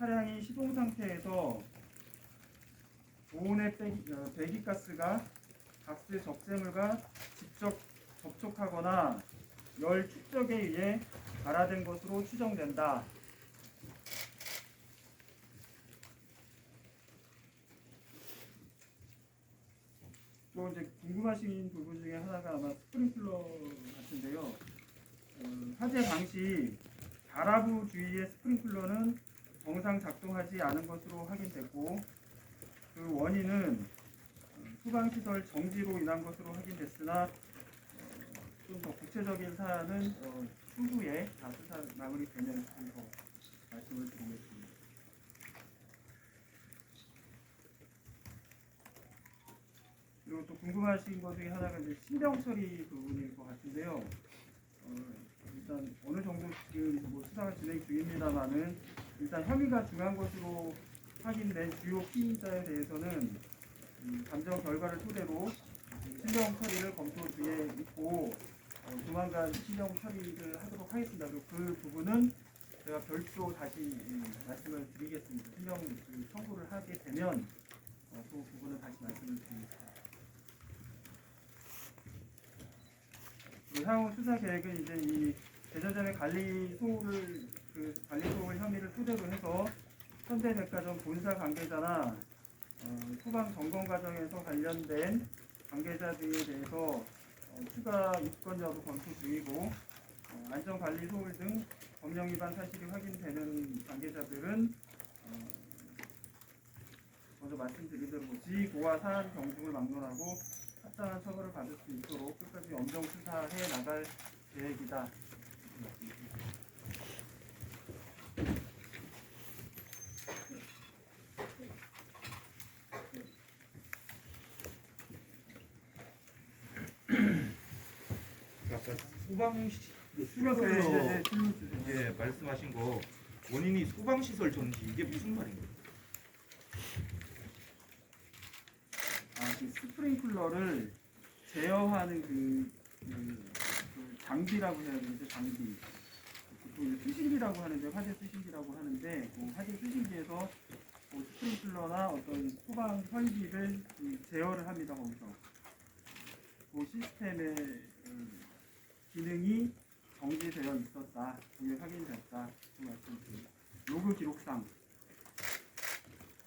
차량이 시동 상태에서 고온의 배기가스가 가스 적재물과 직접 접촉하거나 열 축적에 의해 발화된 것으로 추정된다. 또 이제 궁금하신 부분 중에 하나가 아마 스프링클러 같은데요. 화재 당시 발화부 주위의 스프링클러는 정상 작동하지 않은 것으로 확인됐고, 그 원인은 소방시설 정지로 인한 것으로 확인됐으나 좀 더 구체적인 사안은 추후에 다 수사 마무리되면서 말씀을 드리겠습니다. 그리고 또 궁금하신 것 중에 하나가 이제 신병 처리 부분일 것 같은데요. 일단 어느 정도 지금 뭐 수사가 진행 중입니다만은 일단 혐의가 중한 것으로 확인된 주요 피의자에 대해서는 감정 결과를 토대로 신병 처리를 검토 중에 있고 조만간 신병 처리를 하도록 하겠습니다. 그리고 그 부분은 제가 별도 다시 말씀을 드리겠습니다. 신병 청구를 하게 되면 그 부분은 다시 말씀을 드리겠습니다. 향후 수사 계획은 이제 이 대전점의 관리 소홀 혐의를 토대로 해서 현대백화점 본사 관계자나 소방 점검 과정에서 관련된 관계자 등에 대해서 추가 입건 여부 검토 중이고, 안전관리 소홀 등 법령 위반 사실이 확인되는 관계자들은 먼저 말씀드린 대로 지고와 사안 경중을 막론하고 합당한 처벌을 받을 수 있도록 끝까지 엄정 수사해 나갈 계획이다. 아까 소방 수면서 예 말씀하신 거 원인이 소방 시설 정지 이게 무슨 말인가요? 그 스프링클러를 제어하는 그 장비라고 해야 되는데, 장비. 보통 수신기라고 하는데, 화재 수신기라고 하는데, 화재 수신기에서 스프링클러나 어떤 소방 설비를 제어를 합니다. 거기서 그 시스템의 기능이 정지되어 있었다, 그게 확인됐다, 그 말씀드립니다. 로그 기록상.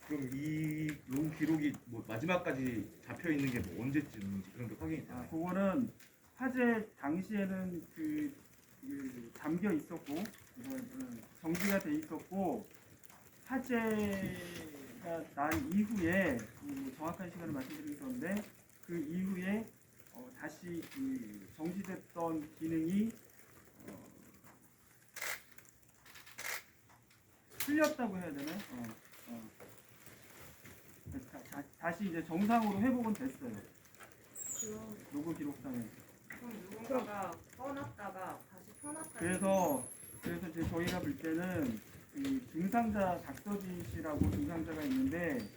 그럼 이 로그 기록이 뭐 마지막까지 잡혀 있는 게 뭐 언제쯤인지 그런 게 확인이 되나요? 그거는 화재 당시에는 잠겨 있었고, 정지가 돼 있었고, 화재가 난 이후에 정확한 시간을 말씀드리겠는데, 그 이후에 다시 정지됐던 기능이 풀렸다고 해야 되나요? 다시 이제 정상으로 회복은 됐어요. 로그 기록상에. 그럼 누군가가 꺼놨다가 다시 켜놨다가. 그래서 이제 저희가 볼 때는 중상자 박서진 씨라고 중상자가 있는데,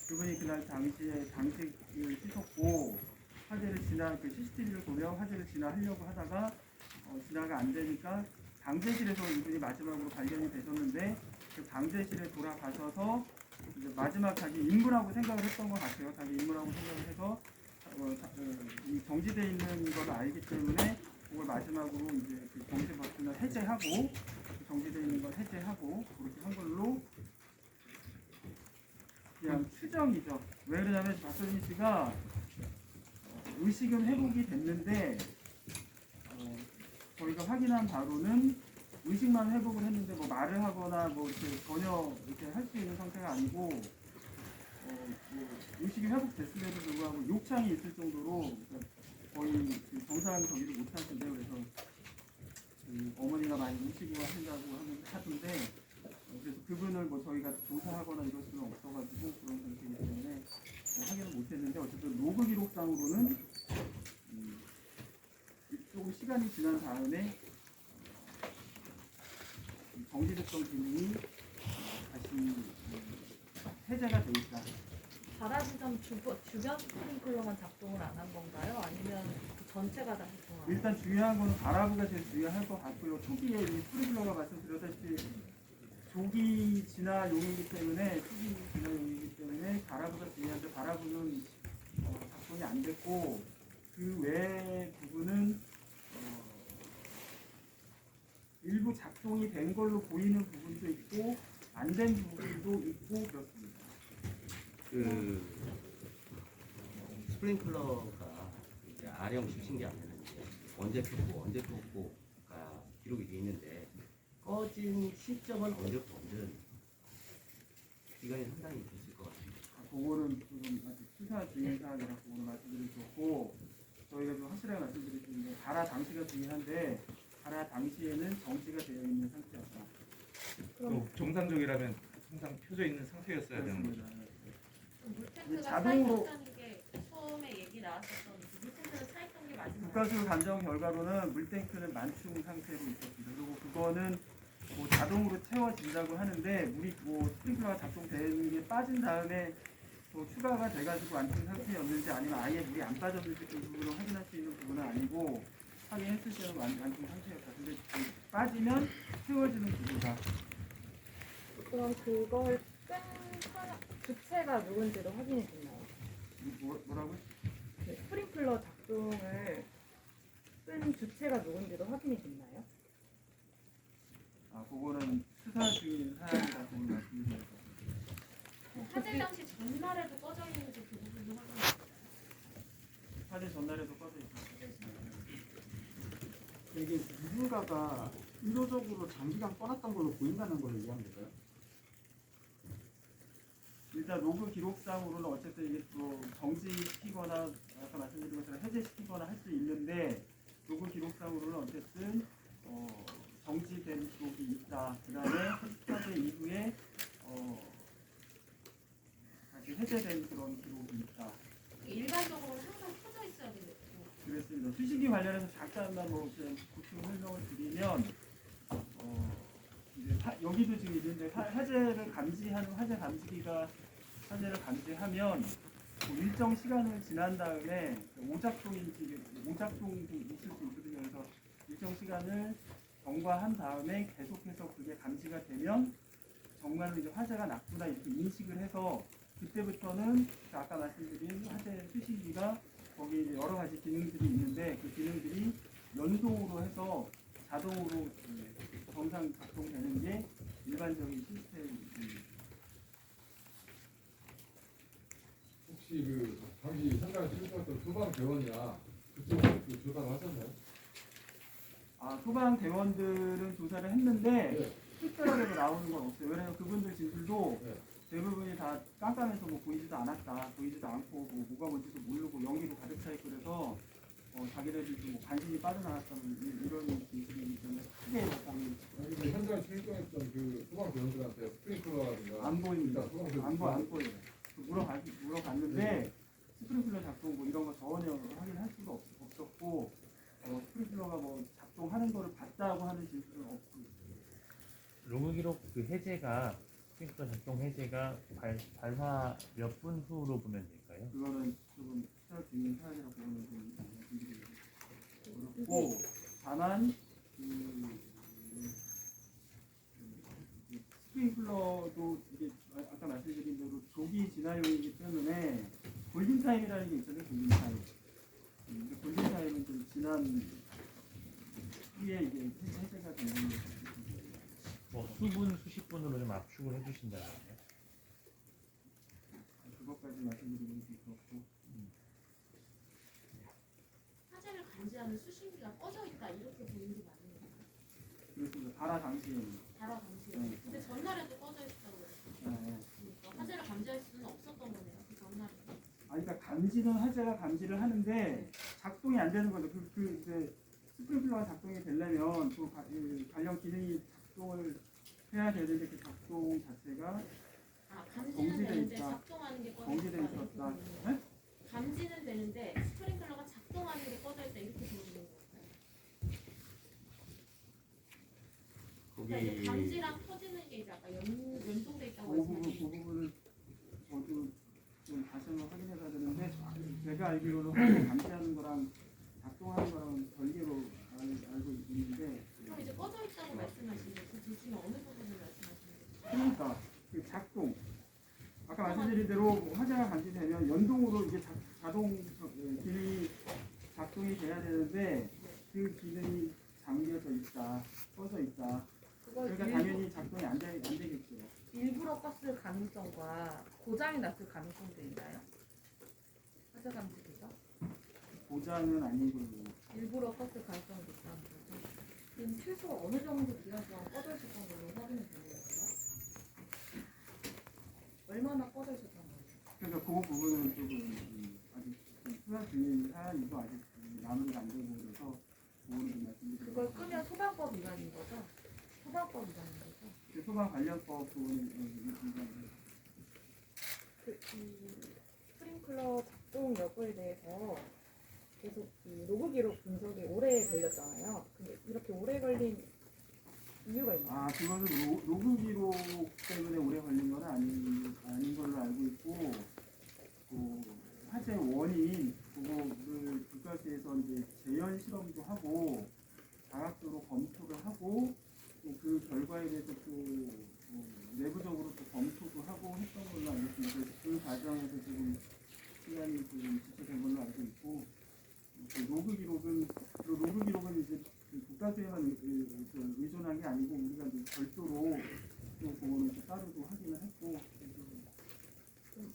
그분이 그날 당시에 당직을 씻었고 화재를 그 CCTV를 보며 화재를 진화하려고 하다가 진화가 안 되니까 방제실에서 이분이 마지막으로 발견이 되셨는데, 그 방제실에 돌아가셔서 이제 마지막 자기 임무라고 생각을 했던 것 같아요. 자기 임무라고 생각을 해서 이 정지되어 있는 걸 알기 때문에 그걸 마지막으로 이제 그 정지 버튼을 해제하고, 정지되어 있는 걸 해제하고 그렇게 한 걸로 그냥 추정이죠. 왜 그러냐면 박서진 씨가 의식은 회복이 됐는데 저희가 확인한 바로는 의식만 회복을 했는데 뭐 말을 하거나 뭐 이렇게 전혀 이렇게 할 수 있는 상태가 아니고 뭐 의식이 회복됐음에도 불구하고 욕창이 있을 정도로 거의 정상 저기를 못 하신대요. 그래서 어머니가 많이 우시고 하신다고 하던데, 그래서 그분을 뭐 저희가 조사하거나 이럴 수는 없어가지고 그런 상태이기 때문에 확인을 못했는데, 어쨌든 로그 기록상으로는 조금 시간이 지난 다음에 정지됐던 기능이 다시 해제가 돼 있다. 발화지점 주변 스프링클러만 작동을 안 한 건가요? 아니면 그 전체가 다 작동을? 일단 중요한 거는 발화부가 제일 중요할 것 같고요. 초기에 이 스프링클러가 말씀드렸다시피 조기 진화용이기 때문에 초기 진화용이기 때문에 바라보가 중요한데 바라보는 작동이 안 됐고 그 외 부분은 일부 작동이 된 걸로 보이는 부분도 있고 안 된 부분도 있고 그렇습니다. 그 스프링클러가 이제 R형 수신기 안에는 이제 언제 켰고가 기록이 돼 있는데 꺼진 시점은 언제든 기간이 상당히 있을 것 같습니다. 그거는 지금 아직 수사 중인 사항이라서 오늘 말씀드릴 수 없고 저희가 좀 확실하게 말씀드릴 수 있는 게 발화 당시가 중요한데 발화 당시에는 정지가 되어 있는 상태였다. 그럼 정상적이라면 항상 펴져 있는 상태였어야 되는 거죠. 그렇습니다. 물탱크가 자동으로- 사있었다는 게 처음에 얘기 나왔었던 그 물탱크를 사있던 게 맞나요? 국가수 감정 결과로는 물탱크는 만충 상태로 있었습니다. 그리고 그거는 뭐 자동으로 채워진다고 하는데 물이 뭐 스프링클러가 작동되는 게 빠진 다음에 또 추가가 돼가지고 만충 상태였는지 아니면 아예 물이 안 빠졌는지 그 부분을 확인할 수 있는 부분은 아니고 확인했을 때는 만충 상태였다. 근데 그 빠지면 채워지는 구조다. 그럼 그걸 끈 주체가 누군지도 확인이 됐나요? 뭐라고요? 그 스프링클러 작동을 끈 주체가 누군지도 확인이 됐나요? 아, 그거는 수사 중인 사항이라고 말씀드립니다. 화재 당시 전날에도 꺼져 있는지 그 부분도 확인해주세요. 화재 전날에도 꺼져 있었어요. 이게 누군가가 의도적으로 장기간 꺼놨던 걸로 보인다는 걸 이해하면 될까요? 일단 로그 기록상으로는 어쨌든 이게 또 정지시키거나 아까 말씀드린 것처럼 해제시키거나 할 수 있는데 로그 기록상으로는 어쨌든 정지된 기록이 있다. 그 다음에 화재 이후에 다시 해제된 그런 기록이 있다. 일반적으로는 항상 켜져 있어야 되겠고 그랬습니다. 수신기 관련해서 잠깐만 뭐 보충 설명을 드리면 이제 여기도 지금 있는데 화재를 감지하는 화재 감지기가 화재를 감지하면 뭐 일정 시간을 지난 다음에 오작동인지 오작동도 있을 수 있거든요. 그래서 일정 시간을 경과한 다음에 계속해서 그게 감지가 되면 정말로 이제 화재가 났구나 이렇게 인식을 해서 그때부터는 아까 말씀드린 화재 수신기가 거기 이제 여러 가지 기능들이 있는데 그 기능들이 연동으로 해서 자동으로 정상 작동되는 게 일반적인 시스템입니다. 혹시 그 당시 현장에 출석했던 소방대원이나 그쪽은 그 조사를 하셨나요? 아, 소방 대원들은 조사를 했는데 네. 특별하게 나오는 건 없어요. 왜냐하면 그분들 진술도 네. 대부분이 다 깜깜해서 뭐 보이지도 않았다, 보이지도 않고 뭐가 뭔지도 모르고 연기로 가득 차 있고 그래서 자기네들도 뭐 간신히 빠져나갔다 뭐 이런 진술이기 때문에 크게 거의 아니 그 현장에 출동했던 그 소방대원들한테 스프링클러라든가 안 보입니다. 소방대원 안 보여요. 물어봤는데 스프링클러 작동 뭐 이런 거 전혀 확인할 수가 없었고 스프링클러가 뭐 작동하는 거를 봤다고 하는 진술은 없고 로그 기록 그 해제가 스프링클러 작동 해제가 발화 몇 분 후로 보면 될까요? 그거는 조금 수사 중인 사안이라고 보는 좀 어렵고 다만 스프링클러도 이게 아까 말씀드린 대로 조기 진화용이기 때문에 골든 타임이라는 게 있잖아요. 골든 타임. 골든 타임은 좀 지난 후에 이게 해제가 되는 거죠. 뭐 수분, 수십 분으로 좀 압축을 해주신다면요? 그것까지 말씀드리는 게 그렇고 화재를 감지하는 수신기가 꺼져 있다 이렇게 보는 게 맞는 건가요? 그렇습니다. 발화 당시에는 바로 감지해. 네. 근데 전날에도 꺼져 있다고 그랬어요. 그러니까 화재를 감지할 수는 없었던 거네요. 그 전날에. 그러니까 감지는 화재가 감지를 하는데 작동이 안 되는 거죠. 그 이제 스프링클러가 작동이 되려면 그 관련 기능이 작동을 해야 되는데 그 작동 자체가 감지는 정지돼 되는데 있다. 작동하는 게 꺼져 정지돼 있다. 있었다. 이렇게 보는 네? 감지는 되는데 스프링클러가 작동하는 게 꺼져 있다 이렇게 보는 거예요. 그러니까 이제 거기 감지랑 터지는 게 이제 아까 연동돼 있다고 그 말씀하셨는데 부분을 저도 좀 다시 한번 확인해 봐야 되는데 제가 알기로는 화재 감지하는 거랑 작동하는 거랑 별개로 알고 있는데 그럼 이제 꺼져 있다고 말씀하시는 그 둘 중에 어느 부분을 말씀하시는 거예요? 작동. 아까 말씀드린 대로 뭐 화재가 감지되면 연동으로 이게 자동 기능이 작동이 돼야 되는데 그 기능이 잠겨져 있다, 꺼져 있다. 그걸 그러니까 당연히 작동이 안 되겠죠. 일부러 껐을 가능성과 고장이 났을 가능성도 있나요? 화재 감지기가 고장은 아닌 걸로. 일부러 껐을 가능성도 있다는 거죠. 그럼 최소 어느 정도 기간 동안 꺼져 있었던 걸로 확인이 되는 건가요? 얼마나 꺼져 있었던 거예요? 그러니까 그 부분은 조금 아직 수사 중인 사안이고 아직 마무리가 안 되고 그래서 그거는 좀 말씀드리고. 그걸 끄면 소방법 위반인 거죠? 소방법 위반인 거죠? 소방 관련법 부분은 위반. 스프링클러 작동 여부에 대해서 계속 로그 기록 분석이 오래 걸렸잖아요. 근데 이렇게 오래 걸린 이유가 있나요? 아, 그거는 로그 기록 때문에 오래 걸린 건 아닌 걸로 알고 있고, 그 화재 원인 그거를 국가시에서 이제 재현 실험도 하고 다각도로 검토를 하고 또 그 결과에 대해서 또 내부적으로 또 검토도 하고 했던 걸로 알고 있습니다. 그래서 그 과정에서 지금 시간이 좀 지체된 걸로 알고 있고, 그 로그 기록은 이제 그 국가수에만 의존한 게 아니고 우리가 이제 별도로 또 그거는 또 따로도 확인을 했고.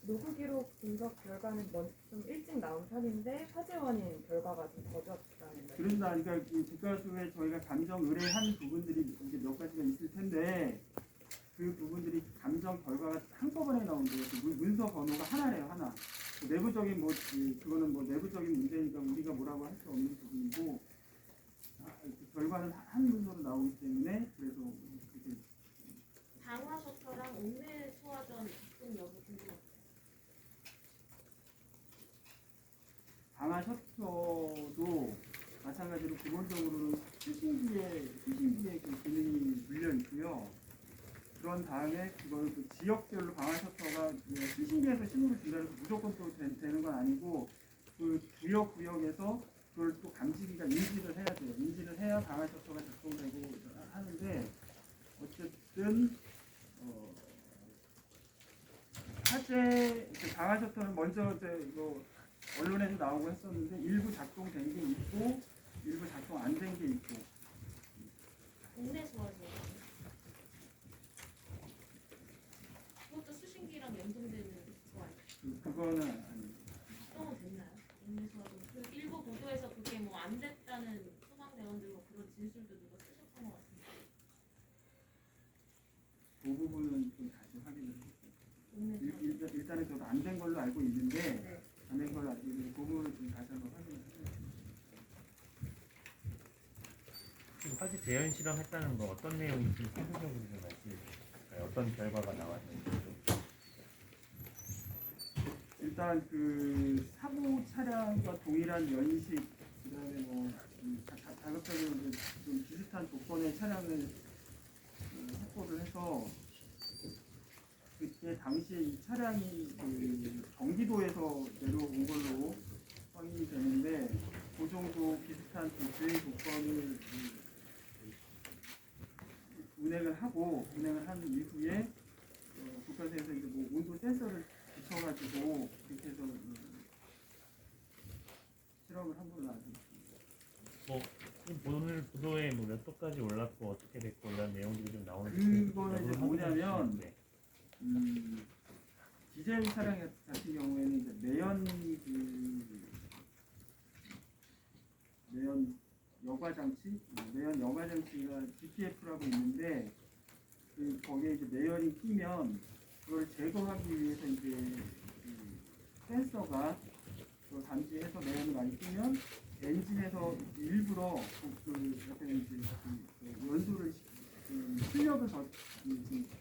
로그 기록 분석 결과는 좀 일찍 나온 편인데 화재 원인 결과가 좀 더뎠다는 거예요. 그런다. 그러니까 이 국가수에 저희가 감정 의뢰한 부분들이 이제 몇 가지가 있을 텐데 그 부분들이 감정 결과가 한꺼번에 나온대요. 그 문서 번호가 하나래요, 하나. 그 내부적인 그거는 뭐 내부적인 문제니까 우리가 뭐라고 할 수 없는 부분이고 그 결과는 한 문서로 나오기 때문에 그래서 그렇게. 방화 셔터랑 옥내 소화전 작동 여부 궁금합니다. 방화 셔터도 마찬가지로 기본적으로는 수신기에 그 기능이 물려 있고요. 그런 다음에 그걸 그 지역별로 방화 셔터가 수신기에서 신호를 준다고 해서 무조건 또 되는 건 아니고 그 구역에서 그걸 또 감지기가 인지를 해야 돼요. 인지를 해야 방화 셔터가 작동되고 하는데 어쨌든 화재 방화 셔터는 먼저 뭐 언론에도 나오고 했었는데 일부 작동된 게 있고 일부 작동 안 된 게 있고. 옥내 소화전 그것도 수신기랑 연동되는 소화전 그거는 아니에요. 시동은 됐나요? 옥내 소화전 그 일부 보도에서 그게 뭐 안 됐다는 소방대원들 뭐 그런 진술도 누가 쓰셨던 것 같습니다. 그 부분은 좀 다시 확인을 해볼게요. 옥내 소화전 일단은 저도 안 된 걸로 알고 있는데 네. 안 된 걸로 알고 있는데 그 부분을 좀 다시 한번 확인을 해볼게요. 지금 화재 재현 실험했다는 거 어떤 내용인지 세부적으로 좀 말씀해 주실까요? 어떤 결과가 나왔는지 좀. 일단 그 사고 차량과 동일한 연식 그다음에 뭐 자극적인 좀 비슷한 조건의 차량을 확보를 해서 그때 당시에 이 차량이 그 경기도에서 내려온 걸로 확인이 되는데 그 정도 비슷한 그 주행 조건을 운행을 한 이후에 국가에서 이제 뭐 온도 센서를 붙여가지고 그렇게 해서 실험을 한 걸로 알고 있습니다. 오늘 보도에 뭐 몇 도까지 올랐고 어떻게 됐고 이런 내용들이 좀 나오는데 그거는 이제 뭐냐면 디젤 차량 같은 경우에는 이제 매연 여과 장치가 GPF라고 있는데 거기에 이제 매연이 끼면 그걸 제거하기 위해서 이제 센서가 그걸 감지해서 매연이 많이 끼면 엔진에서 일부러 약간 이제 연소를 출력을 더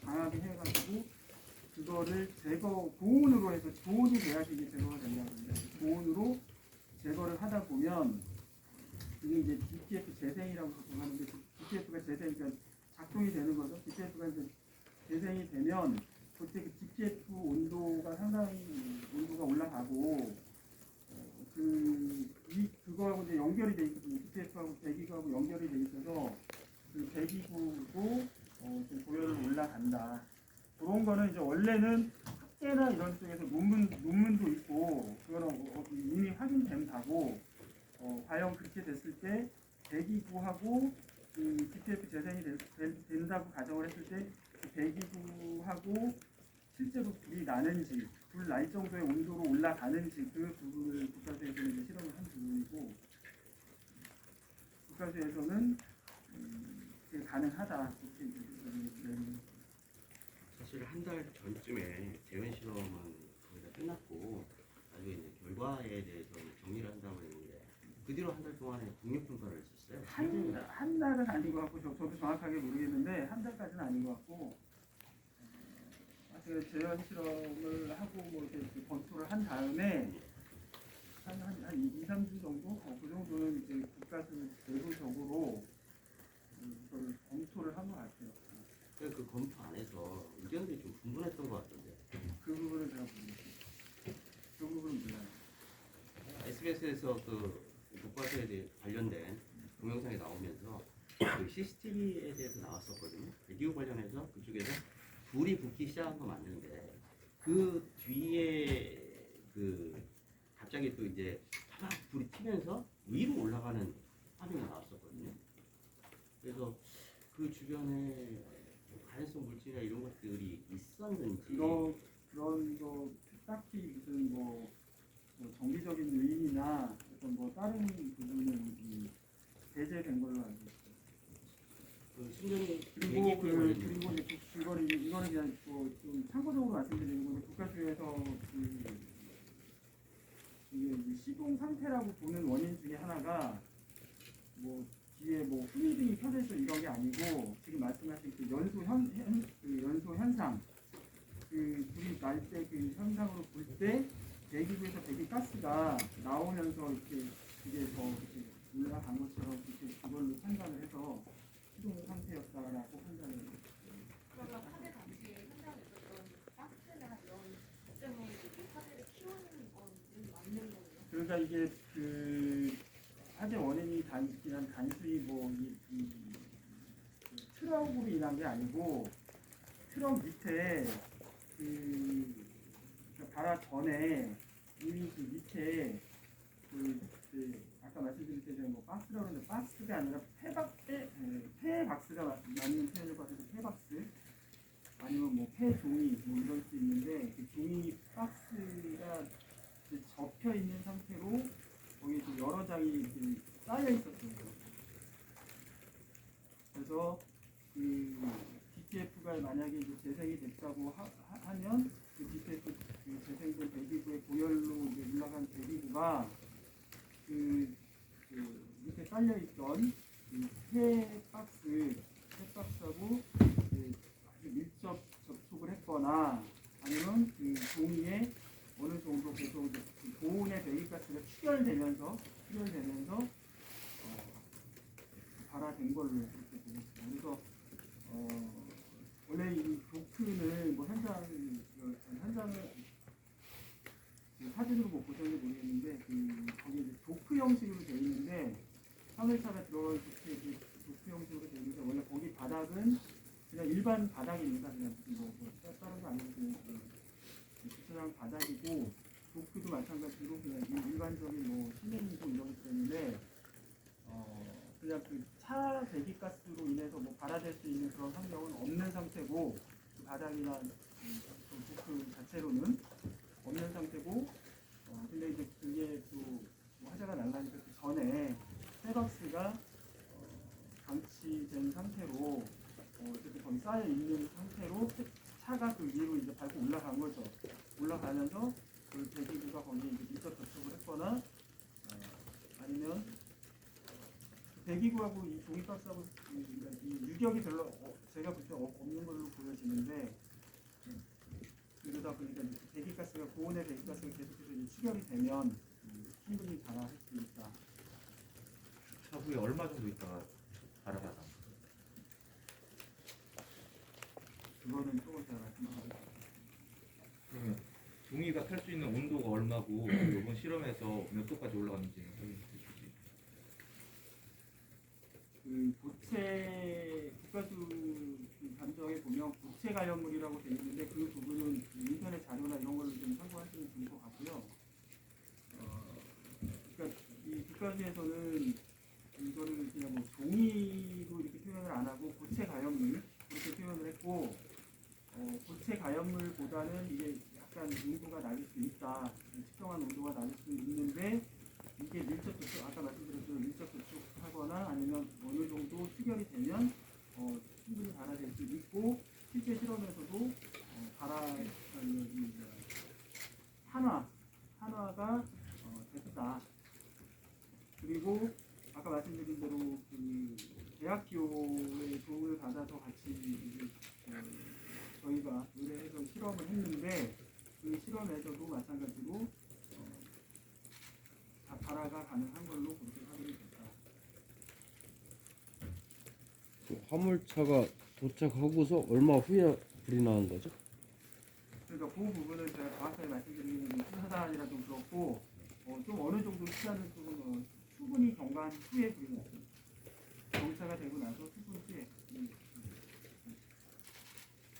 강하게 해가지고 그거를 고온으로 해서 고온이 돼야지 이게 제거가 된다고 합니다. 고온으로 제거를 하다 보면 이게 이제 DPF 재생이라고 보통 하는데 DPF가 그러니까 작동이 되는 거죠. DPF가 이제 재생이 되면 그때 그 DPF 온도가 상당히 온도가 올라가고 그거하고 이제 연결이 돼 있거든요. DPF하고 배기구하고 연결이 돼 있어서 그 배기구도 좀 고열을 올라간다. 그런 거는 이제 원래는 학계나 이런 쪽에서 논문도 있고 그거는 이미 확인된 바고 과연 그렇게 됐을 때 대기구하고 그 GTF 재생이 된다고 가정을 했을 때 그 대기구하고 실제로 불이 나는지 불 날 정도의 온도로 올라가는지 그 부분을 국가수에서는 이제 실험을 한 부분이고 국가수에서는 그게 가능하다 이렇게 이제 사실 한 달 전쯤에 재현 실험은 거의 다 끝났고 나중에 이제 결과에 대해서 정리를 한다고 했는데 그 뒤로 한 달 동안에 동력 평가를 했었어요. 한 달은 아닌 것 같고 저도 정확하게 모르겠는데 한 달까지는 아닌 것 같고 하여튼 재현 실험을 하고 뭐 이렇게 검토를 한 다음에 한 2, 3주 정도? 그 정도는 이제 국가수 내부적으로 그걸 검토를 한 것 같아요. 그 검토 안에서 의견들이 좀 분분했던 것 같던데. 그 부분을 제가 모르겠어요. 그 부분은 몰라요. SBS에서 그 교과서에 대해 관련된 동영상이 나오면서 그 CCTV에 대해서 나왔었거든요. 배기구 관련해서 그쪽에서 불이 붙기 시작한 거 맞는데 그 뒤에 그 갑자기 또 이제 막 불이 튀면서 위로 올라가는 화면이 나왔었거든요. 그래서 그 주변에 가연성 물질이나 이런 것들이 있었는지 그런 거 딱히 무슨 뭐 정기적인 요인이나 어떤 뭐 다른 부분은 배제된 걸로 알고 있어요. 그 순전히 그리고 배기구에 그리고 이제 이거는 그냥 좀 참고적으로 말씀드리는 건데 국가수에서 이게 시동 상태라고 보는 원인 중에 하나가 뭐 뒤에 뭐 후미등이 켜져 있어 이런 게 아니고 지금 말씀하신 그 연소 현상 그 불이 날 때 그 현상으로 볼 때 배기구에서 배기가스가 나오면서 이렇게 그게 더 이렇게 올라간 것처럼 이렇게 그걸로 판단을 해서 시동 상태였다라고 판단을 해요. 그러면 화재 당시에 현장에 있었던 가스나 이런 것 때문에 이 화재를 키우는 건 맞는 거예요? 그러니까 이게 그 화재 원인이 그냥 단순히 그 트럭으로 인한 게 아니고 트럭 밑에 발화 전에 이미 그 밑에 아까 말씀드린 때 뭐 박스라고 하는데 박스가 아니라 폐박스가 맞는 표현일 것 같아서 폐박스 아니면 뭐 폐종이 뭐 이럴 수 있는데 그 종이 박스가 접혀 있는 상태로 거기에 좀 여러 장이 쌓여 있었어요. 그래서 그 DTF가 만약에 이제 재생이 됐다고 하면 그 DTF 그 재생된 배기구의 고열로 이제 올라간 배기구가 그 밑에 깔려 있던 폐박스하고 아주 밀접 접촉을 했거나 아니면 그 종이에 어느 정도 계속 이제 고온의 배기가스가 추결되면서 발화된 걸로 이렇게 보고 있습니다. 그래서 원래 이 도크는 뭐 현장을 사진으로 뭐 보셨는지 모르겠는데 거기 이제 도크 형식으로 되어 있는데 3회차가 들어간 도크 형식으로 되어 있는데 원래 거기 바닥은 그냥 일반 바닥입니다. 그냥 뭐 다른 거 아니고 그냥 주차장 바닥이고 도크도 마찬가지로 그냥 일반적인 뭐 시멘이고 이러기 때문에 그냥 그 차 배기가스로 인해서 뭐 발화될 수 있는 그런 환경은 없는 상태고 그 바닥이나 도크 자체로는 없는 상태고 근데 이제 그게 또 화재가 날라니까 그 전에 폐박스가 방치된 상태로 어쨌든 거기 쌓여 있는 상태로 차가 그 위로 이제 밟고 올라간 거죠. 올라가면서 그 배기구가 거기에 이제 밀접 접촉을 했거나 아니면 배기구하고 이 종이박스하고 이 유격이 별로 제가 볼 때 없는 걸로 보여지는데 그러다 보니까 배기가스가 고온의 배기가스가 계속해서 이제 추격이 되면 충분히 발화할 수 있다. 차후에 얼마 정도 있다가 발화가 그거는 조금 제가 말씀드리겠습니다. 그러면 종이가 탈 수 있는 온도가 얼마고 이번 실험에서 몇 도까지 올라갔는지 확인해 주시지. 그 고체 국가수 감정에 보면 고체 가연물이라고 되어 있는데 그 부분은 인터넷 자료나 이런 걸로 좀 참고하시면 좋을 것 같고요. 그러니까 이 국가시에서는 이거를 그냥 뭐 종이로 이렇게 표현을 안 하고 고체 가연물 그렇게 표현을 했고 고체 가연물보다는 이게 약간 온도가 낮을 수 있다. 측정한 온도가 낮을 수 있는데 이게 밀접 접촉 아까 말씀드렸던 밀접 접촉하거나 아니면 어느 정도 추결이 되면 충분히 발화될 수 있고 실제 실험에서도 한화가 됐다. 그리고 아까 말씀드린 대로 그 대학교의 도움을 받아서 같이 이제 저희가 의뢰해서 실험을 했는데 그 실험에서도 마찬가지로 다 발화가 가능한 걸로 그렇게 확인이 됐다. 그 화물차가 도착하고서 얼마 후에 불이 나는 거죠? 그러니까 그 부분은 제가 정확하게 말씀드리는 수사 사안이라 좀 그렇고 좀 어느 정도 시간을 좀 충분히 경과한 후에 불이 났습니다. 정차가 되고 나서 충분히 후에.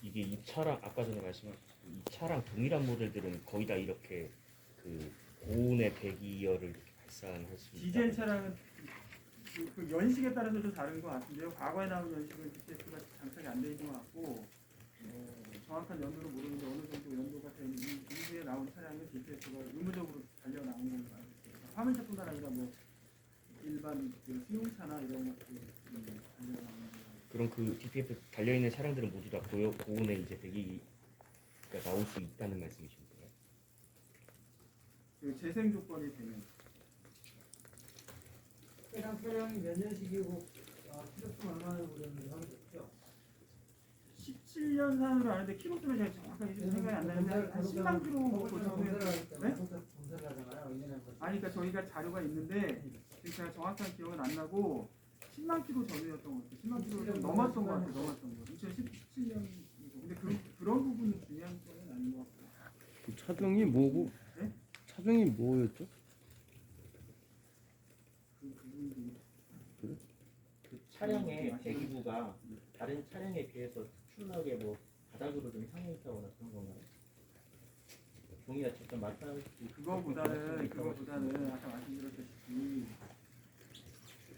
이게 이 차랑 아까 전에 말씀하신 이 차랑 동일한 모델들은 거의 다 이렇게 그 고온의 배기열을 이렇게 발산할 수 있다. 디젤 차량은 그 연식에 따라서 좀 다른 것 같은데요. 과거에 나온 연식은 DPF가 장착이 안 돼 있는 것 같고 정확한 연도를 모르는데 어느 정도 연도가 된 이후에 나온 차량은 DPF가 의무적으로 달려 나온 걸로 알고 있어요. 화물차뿐만 아니라 뭐 일반 그 승용차나 이런 것들 달려 나온 거. 그럼 그 DPF 달려 있는 차량들은 모두 다 고온의 이제 배기가 나올 수 있다는 말씀이신 거예요? 그 재생 조건이 되면 해당 차량이 몇 년식이고 키로수 얼마나 오르는지 하겠죠? 17년 산으로 아는데 키로수는 제가 정확하게 생각이 안 나는데 한 10만 킬로 그 정도에 네? 검사를 하잖아요. 1년에 한 번씩. 아니 그러니까 저희가 자료가 있는데 지금 제가 정확한 기억은 안 나고 10만 킬로 전이었던 것 같아요. 10만 킬로 좀 넘었던 것 같아요. 넘었던 거. 2017년이고 근데 그런 부분은 중요한 거는 아닌 것 같고. 그 차종이 뭐고? 네? 차종이 뭐였죠? 그 부분도 그 차량의 배기구가 다른 차량에 비해서 특출나게 뭐 바닥으로 좀 향해 있다거나 그런 건가요? 종이가 직접 마찰 그거보다는 아까 말씀드렸다시피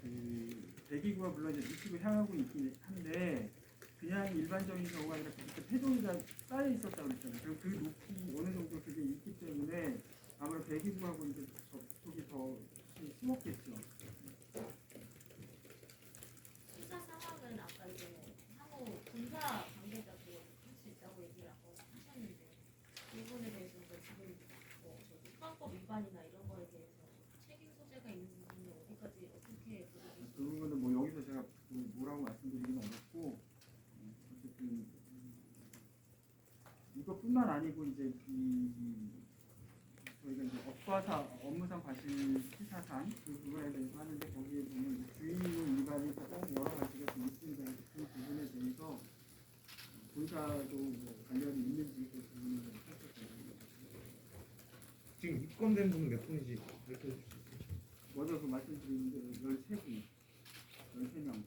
그 배기구가 물론 이제 밑으로 향하고 있긴 한데 그냥 일반적인 경우가 아니라 그때 폐종이가 쌓여 있었다고 그랬잖아요. 그럼 그 높이 어느 정도 그게 있기 때문에 아무래도 배기구하고 이제 접촉이 더 심했겠죠. 수사 상황은 아까 이제 향후 군사 관계자도 할 수 있다고 얘기를 아까 하셨는데 이 부분에 대해서는 지금 저기 소방법 위반이나 이런 거에 대해서 책임 소재가 있는 부분은 어디까지 어떻게 보고 그 부분은 뭐 여기서 제가 뭐라고 말씀드리기는 어렵고 어쨌든 이것뿐만 아니고 이제 저희가 이제 업무상 과실 시사상 그 부분에 대해서 하는데 거기에 보면 주의무 위반이 가장 여러 가지가 좀 있습니다. 그 부분에 대해서 본사도 뭐 관련이 있는지 그 부분을 살펴보고 지금 입건된 분은 몇 분인지 밝혀주실 수 있어요? 먼저 그 말씀드린 대로 13분, 13명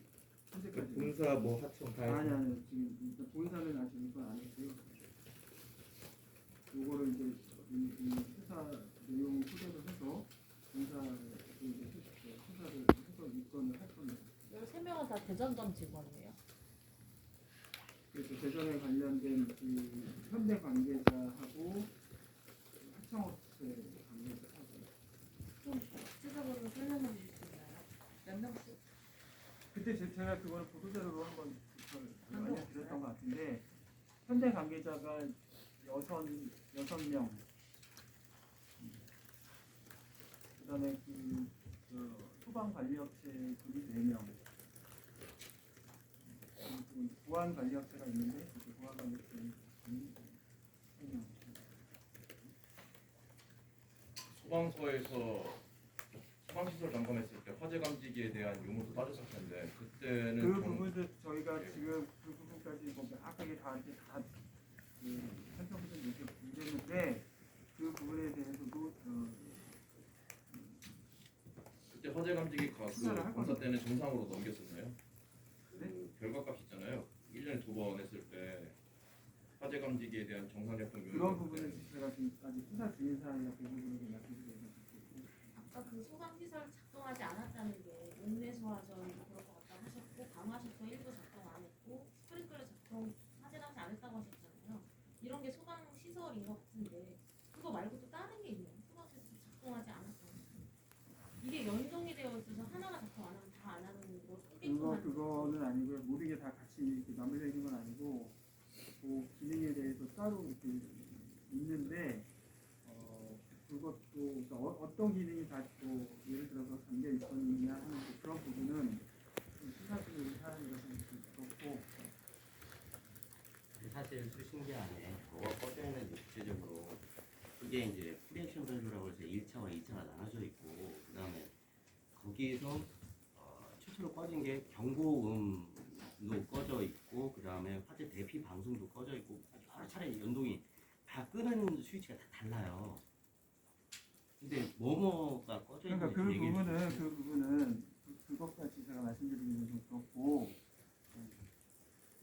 현재까지 본사 뭐 하청 다 해서 아니 지금 일단 본사는 아직 입건 안 했고요. 요거를 이제 이 수사 내용 토대로 해서 본사도 이제 수사를 해서 입건을 할 겁니다. 13명은 다 대전점 직원이에요? 그래서 대전에 관련된 그 현대 관계자하고 하청업체 관계자하고 좀 구체적으로 설명해 주실 수 있나요? 몇 명씩? 그때 제가 그거를 보도자료로 한번 알려드렸던 것 같은데 현대 관계자가 6명 그다음에 그 소방관리업체 분이 4명 그리고 보안관리업체가 있는데 그 보안관리업체 분이 3명 소방서에서 소방시설 점검했을 때 화재 감지기에 대한 요구도 따졌을 텐데 그때는 그 부분도 저희가 지금 그 부분까지 뭐 명확하게 다 이렇게 다 설명해서 얘기했는데 그 부분에 대해서도 그때 화재 감지기 그 수사를 할 검사 때는 정상으로 넘겼었나요? 네? 결과값 있잖아요. 1년에 2번 했을 때 화재 감지기에 대한 정상 작동 그런 요령이 부분은 제가 지금 아직 수사 중인 사안이라 그 부분을 좀 말씀드리고 싶고 아까 그 소방 시설 작동하지 않았다는 게 옥내 소화전 그럴 것 같다고 하셨고 강화 셔터 일부 작동 안 했고 스프링클러 작동 화재 당시 안 했다고 하셨잖아요. 이런 게 소방 시설인 것 같은데 그거 말고 또 다른 게 있나요? 소방 시설 작동하지 않았다고. 이게 연동이 되어 있어서 하나가 작동 안 하면 다 안 하는 거 그거는 아니고요. 모든 게 다 같이 이렇게 마무리되어 있는 건 아니고 그 기능에 대해서 따로 이렇게 있는데 그것도 그러니까 어떤 기능이 다 또 예를 들어서 담겨 있었느냐 하는 그런 부분은 좀 수사적인 사안이라서 좀 그렇고 사실 수신기 안에 뭐가 꺼져 있는지 구체적으로 이게 이제 프리액션 밸브라고 해서 1차와 2차가 나눠져 있고 그다음에 거기에서 최초로 꺼진 게 경고음도 꺼져 있고 그다음에 화재 대피 방송도 꺼져 있고 여러 차례 연동이 다 끄는 스위치가 다 달라요. 근데 뭐뭐가 꺼져 있는지 그러니까 얘기해 주세요. 그 부분은 그것까지 제가 말씀드리기는 좀 그렇고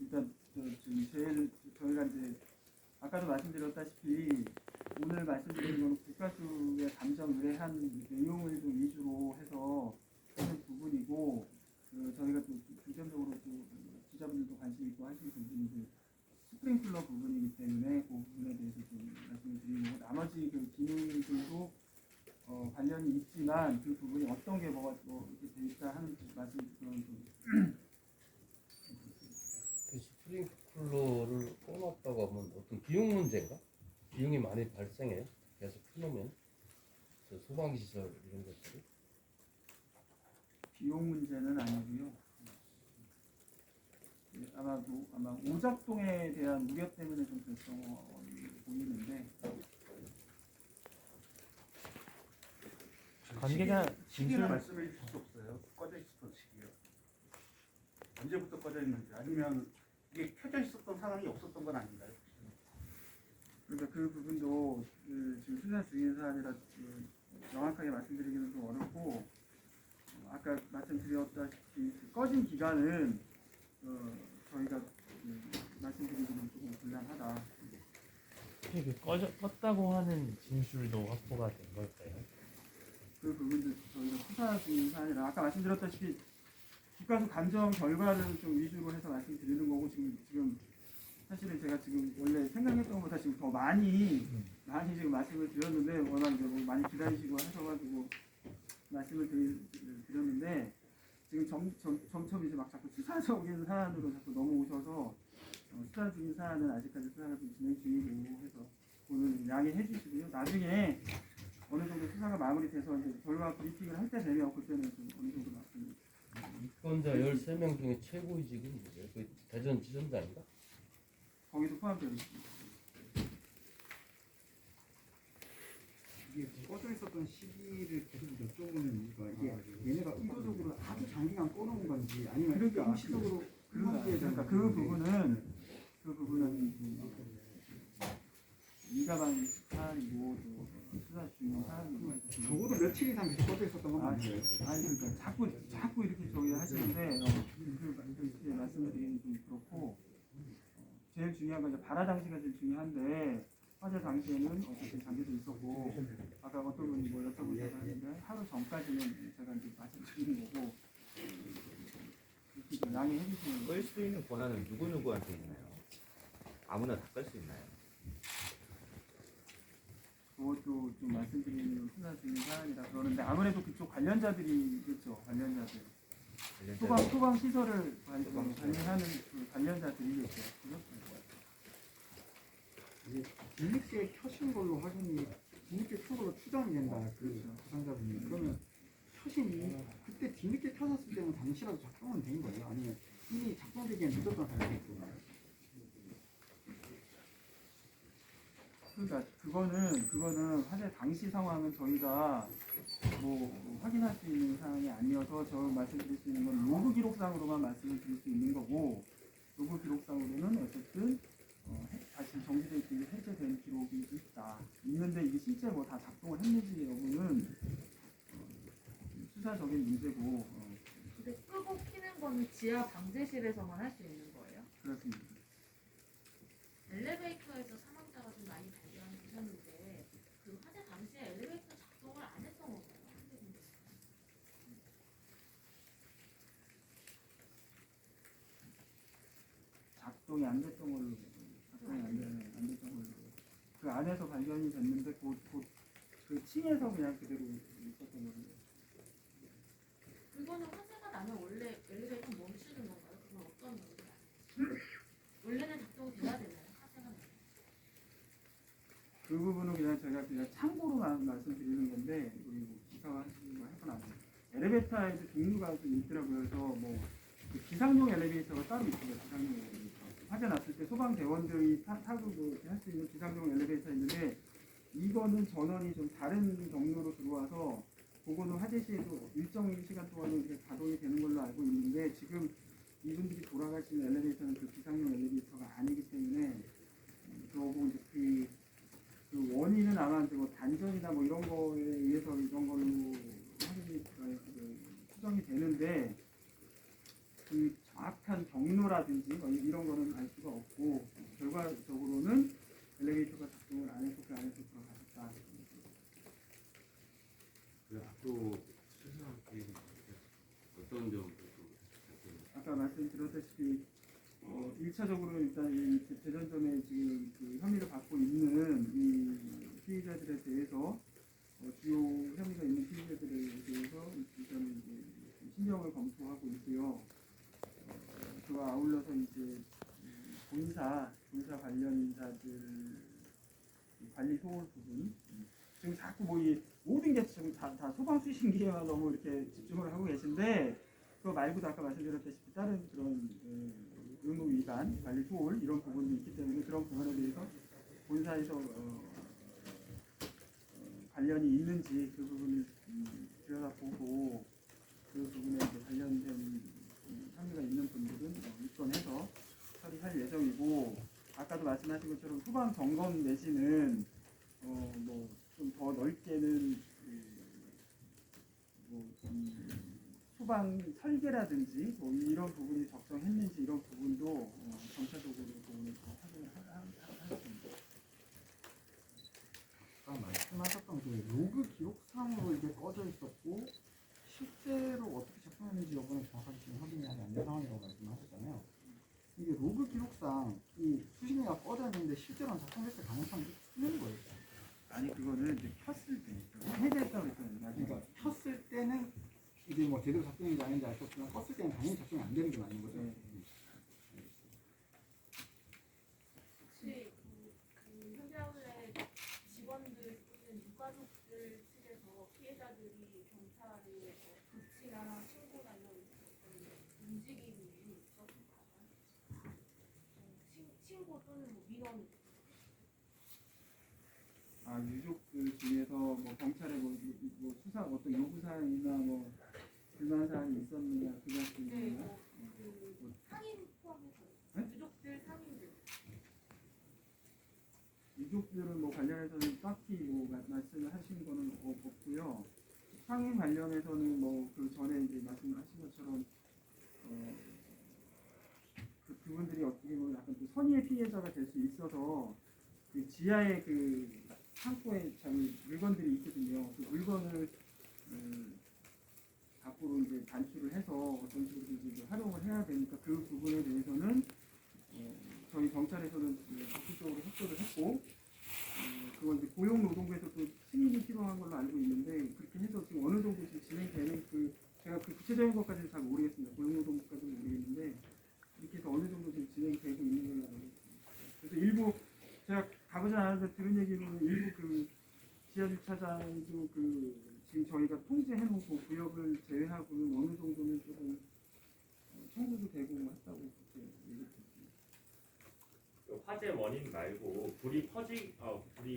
일단 지금 제일 저희가 이제 아까도 말씀드렸다시피 오늘 말씀드린 건 국가수의 감정 의뢰한 내용을 좀 위주로 해서 하는 부분이고 저희가 또 중점적으로 또 기자분들도 관심 있고 하시는 부분이 이제 스프링클러 부분이기 때문에 그 부분에 대해서 좀 말씀을 드리고 나머지 그 기능들도 관련이 있지만 그 부분이 어떤 게 뭐가 뭐 이렇게 돼 있다 하는 말씀 그런 좀 그 스프링클러를 꺼놨다고 하면 어떤 비용 문제인가? 비용이 많이 발생해요. 계속 켜놓으면 저 소방시설 이런 것들이. 비용 문제는 아니고요. 아마 오작동에 대한 우려 때문에 좀 그랬던 거 보이는데 관계자 시기는 진술 말씀해 주실 수 없어요. 꺼져 있었던 시기요. 언제부터 꺼져 있는지 아니면 이게 켜져 있었던 상황이 없었던 건 아닌가요? 그러니까 그 부분도 지금 수사 중인 사안이라 명확하게 말씀드리기는 좀 어렵고 아까 말씀드렸다시피 꺼진 기간은 저희가 말씀드리기는 조금 곤란하다. 혹시 그 껐다고 하는 진술도 확보가 된 걸까요? 그 부분도 저희가 수사 중인 사안이라 아까 말씀드렸다시피 국가수 감정 결과를 좀 위주로 해서 말씀드리는 거고 지금 사실은 제가 지금 원래 생각했던 것보다 지금 더 많이 지금 말씀을 드렸는데 워낙 이제 뭐 많이 기다리시고 하셔가지고 말씀을 드렸는데 지금 점점 이제 막 자꾸 수사적인 사안으로 자꾸 넘어오셔서 수사 중인 사안은 아직까지 수사가 좀 진행 중이고 해서 오늘 양해해 주시고요. 나중에 어느 정도 수사가 마무리돼서 이제 결과 브리핑을 할 때 되면 그때는 좀 어느 정도 말씀을 입건자 13명 중에 최고위직은 누구예요? 그 대전 지점장인가? 거기도 포함되어 있습니다. 이게 꺼져 있었던 시기를 계속 여쭤보는 이유가 이게 얘네가 의도적으로 아주 장기간 꺼놓은 건지 아니면 그러니까 임시적으로 그러니까 그 부분은 민감한 사안이고 또 수사 중인 사안이고 적어도 며칠 이상 계속 꺼져 있었던 건 아니에요. 아니 그러니까 자꾸 이렇게 저기 하시는데 그렇게 말씀드리기는 좀 그렇고 제일 중요한 건 이제 발화 당시가 제일 중요한데 화재 당시에는 어쨌든 장비도 있었고 아까 어떤 분이 뭐 여쭤보셔서 하는데 하루 전까지는 제가 이제 말씀드리는 거고 이렇게 좀 양해해 주시면 끌 수 있는 권한은 누구한테 있나요? 아무나 다 끌 수 있나요? 그것도 좀 말씀드리는 수사 중인 사안이라 그러는데 아무래도 그쪽 관련자들이겠죠. 관련자들. 소방 시설을 관리하는 그 관련자들이겠죠. 이게 뒤늦게 켜신 걸로 확인이 뒤늦게 켠 걸로 추정이 된다. 그 부상자분이 그러면 켜신 그때 뒤늦게 켜졌을 때는 당시라도 작동은 된 거예요? 아니면 이미 작동되기엔 늦었던 상황이 있나요? 그러니까 그거는 화재 당시 상황은 저희가 뭐 확인할 수 있는 상황이 아니어서 저 말씀드릴 수 있는 건 로그 기록상으로만 말씀을 드릴 수 있는 거고 로그 기록상으로는 어쨌든 다시 정지돼 있고 해제된 기록이 있는데 이게 실제 뭐 다 작동을 했는지 여부는 수사적인 문제고 근데 끄고 키는 거는 지하 방제실에서만 할 수 있는 거예요? 그렇습니다. 엘리베이터에서 사망자가 좀 많이 발견되셨는데 그 화재 당시에 엘리베이터 작동을 안 했던 건가요? 작동이 안 됐던 걸로 안 됐던 걸로 그 안에서 발견이 됐는데 그 층에서 그냥 그대로 있었던 걸로. 그거는 화재가 나면 원래 엘리베이터 멈추는 건가요? 그건 어떤 건가요? 원래는 작동이 돼야 되나요? 화재가 나면? 그 부분은 그냥 제가 그냥 참고로만 말씀드리는 건데 우리 뭐 기사화 하시는 거 해서 나서 엘리베이터에도 종류가 좀 있더라고요. 그래서 뭐그 기상용 엘리베이터가 따로 있어요. 기상용 엘리베이터. 화재 났을 때 소방대원들이 타고 할 수 있는 기상용 엘리베이터 있는데 이거는 전원이 좀 다른 경로로 들어와서 그거는 화재 시에도 일정 시간 동안은 이렇게 가동이 되는 걸로 알고 있는데 지금 이분들이 돌아가시는 엘리베이터는 그 기상용 엘리베이터가 아니기 때문에 그러고 이제 그 원인은 아마 이제 뭐 단전이나 뭐 이런 거에 의해서 이런 걸로 확인이 추정이 되는데 그 정확한 경로라든지 뭐 이런 거는 알 수가 없고 결과적으로는 엘리베이터가 작동을 안 해서 그 안에서 들어가셨다. 그 앞으로 수사할 계획은 어떤 점을 좀 아까 말씀드렸다시피 1차적으로 일단 이 대전점에 지금 그 혐의를 받고 있는 이 피해자들에 대해서 주요 혐의가 있는 피해자들에 대해서 일단 이제 신병을 검토하고 있고요. 그와 아울러서 이제 본사 관련 인사들 관리 소홀 부분 지금 자꾸 뭐 이 모든 게 지금 다 소방 수신기에만 너무 이렇게 집중을 하고 계신데 그거 말고도 아까 말씀드렸다시피 다른 그런 의무 위반, 관리 소홀 이런 부분도 있기 때문에 그런 부분에 대해서 본사에서 관련이 있는지 그 부분을 들여다보고 그 부분에 이제 관련된 혐의가 있는 분들은 입건해서 처리할 예정이고 아까도 말씀하신 것처럼 소방 점검 내지는 뭐 좀 더 넓게는 소방 설계라든지 뭐 이런 부분이 적정했는지 이런 부분도 전체적으로 부분을 더 확인을 하겠습니다. 아까 말씀하셨던 그 로그 기록상으로 이게 꺼져 있었고 실제로 어떻게 작동했는지 여부는 정확하게 지금 확인이 아직 안 된 상황이라고 말씀하셨잖아요. 이게 로그 기록상 이 수신기가 꺼져 있는데 실제로는 작동했을 가능성이 있는 거예요. 아니 그거는 이제 켰을 때 해제했다고 했잖아요. 나중에. 그러니까 켰을 때는 이게 뭐 제대로 작동인지 아닌지 알 수 없지만 껐을 때는 당연히 작동이 안 되는 게 맞는 거죠. 네. 혹시 그 현장의 직원들 또는 유가족들 측에서 피해자들이 경찰에 조치나 신고나 이런 움직임이 있었을까요? 신고 또는 뭐 민원 유족들 중에서 뭐 경찰에 뭐 수사 어떤 요구 사항이나 뭐 불만 사항이 있었느냐 그 말씀이세요? 그 상인 포함해서 네? 유족들 상인들 유족들은 뭐 관련해서는 딱히 뭐 말씀을 하시는 거는 없고요. 상인 관련해서는 뭐 그 전에 이제 말씀하신 것처럼 그분들이 어떻게 보면 약간 또 선의의 피해자가 될 수 있어서 그 지하에 그 창고에 참 물건들이 있거든요. 그 물건을 밖으로 이제 반출을 해서 어떤 식으로 이제 활용을 해야 되니까 그 부분에 대해서는 저희 경찰에서는 적극적으로 협조를 했고 그건 이제 고용노동부에서 또 승인이 필요한 걸로 알고 있는데 그렇게 해서 지금 어느 정도 지금 진행되는 제가 그 구체적인 것까지는 잘 모르겠습니다. 고용노동부까지는 모르겠는데 이렇게 해서 어느 정도 지금 진행되고 있는 걸로 알고 있습니다. 그래서 일부 제가 가보진 않았는데 들은 얘기는 일부 그 지하주차장도 지금 저희가 통제해놓고 구역을 제외하고는 어느 정도는 조금 청소도 되고 뭐 했다고 그렇게 얘기했습니다. 그 화재 원인 말고 불이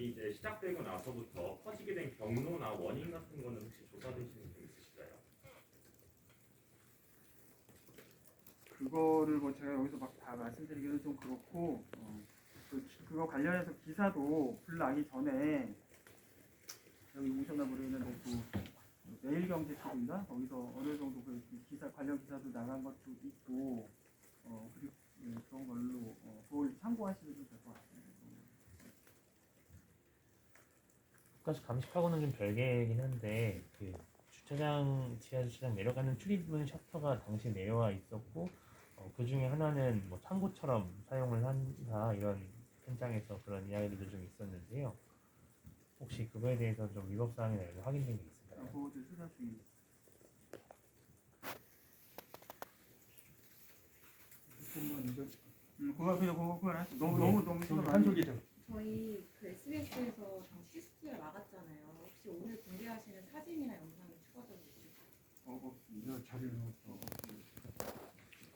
이제 시작되고 나서부터 퍼지게 된 경로나 원인 같은 거는 혹시 조사되시는 게 있으실까요? 그거를 뭐 제가 여기서 막 다 말씀드리기는 좀 그렇고 그거 관련해서 기사도 불 나기 전에 여기 오셨나 모르겠는데 그 매일경제신문인가 거기서 어느 정도 그 기사 관련 기사도 나간 것도 있고 그리고 그런 걸로 그걸 참고하시면 될 것 같습니다. 국가시 감식하고는 좀 별개이긴 한데 그 주차장 지하 주차장 내려가는 출입문 셔터가 당시 내려와 있었고 그 중에 하나는 뭐 창고처럼 사용을 한다 이런 현장에서 그런 이야기들도 좀 있었는데요. 혹시 그거에 대해서 좀 위법 사항이나 이런 거 확인된 게 있을까요? 그것도 수사 중입니다. 그거 하시. 너무 한솔기죠. 저희 그 SBS에서 당시 CCTV를 막았잖아요. 혹시 오늘 공개하시는 사진이나 영상이 추가적으로 있을까요? 이거 자료는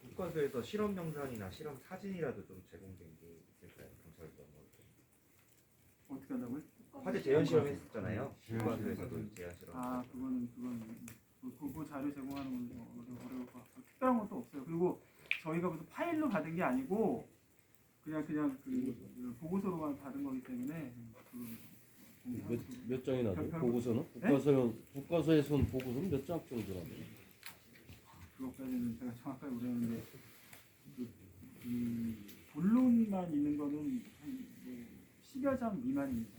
국과수에서 실험 영상이나 실험 사진이라도 좀 제공된 게 있을까요? 경찰서 어떻게 한다고요? 화재 재현 실험 했었잖아요. 국과수에서도 재현 실험. 그거는 그 자료 제공하는 건 어려울 것 같고 특별한 것도 없어요. 그리고 저희가 무슨 파일로 받은 게 아니고 그냥 그 보고서로만 받은 거기 때문에 몇 장이나 돼요? 별- 보고서는? 네? 국가서에서는 보고서는 몇 장 정도나 돼요? 그것까지는 제가 정확하게 모르겠는데 본론만 있는 거는 한 10여 장 미만입니다.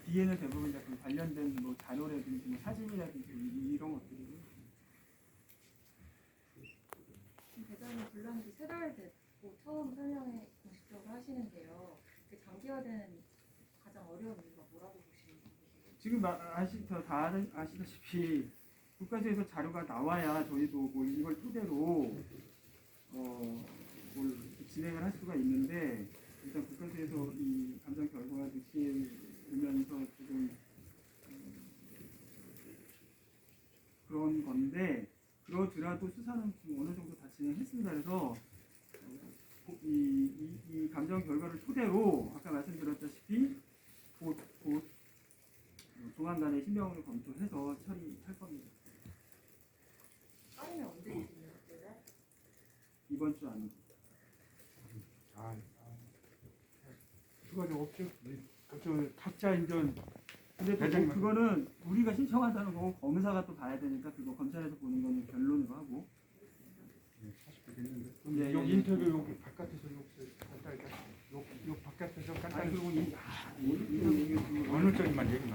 뒤에는 대부분 이제 그 관련된 뭐 자료라든지 뭐 사진이라든지 이런 것들이 대전이 불러온 지 3달 됐고 처음 설명회 공식적으로 하시는데요. 그 장기화되는 가장 어려운 이유가 뭐라고 보시는 거예요? 지금 다 아시다시피 국가수에서 자료가 나와야 저희도 뭐 이걸 토대로 뭘 진행을 할 수가 있는데 일단 국가수에서 이 감정 결과가 느끼면서 지금 그런 건데 그러더라도 수사는 지금 어느 정도 다 진행했습니다. 그래서 이 감정 결과를 토대로 아까 말씀드렸다시피 곧 조만간에 신병을 검토해서 처리할 겁니다. 빠르면 언제 되시나요? 이번 주 안에. 추가적 없죠? 저 각자 이제 근데 또 그거는 우리가 신청한다는 거고 검사가 또 봐야 되니까 그거 검찰에서 보는 거는 변론으로 하고. 40대 됐는데. 예, 여기 예, 인터뷰 여기 바깥에서 요 바깥에서 간단히 그리고 어느 쪽만 얘기만.